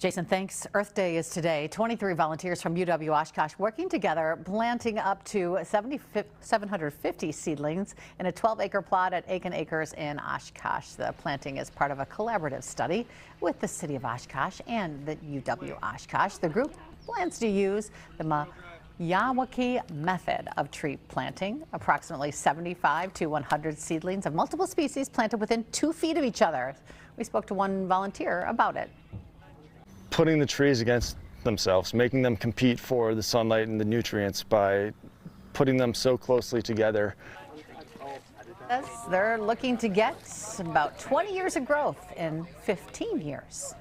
Jason, thanks. Earth Day is today. 23 volunteers from UW Oshkosh working together, planting up to 750 seedlings in a 12-acre plot at Akan Acres in Oshkosh. The planting is part of a collaborative study with the city of Oshkosh and the UW Oshkosh. The group plans to use the Miyawaki method of tree planting. Approximately 75 to 100 seedlings of multiple species planted within 2 feet of each other. We spoke to one volunteer about it. Putting the trees against themselves, making them compete for the sunlight and the nutrients by putting them so closely together. They're looking to get about 20 years of growth in 15 years.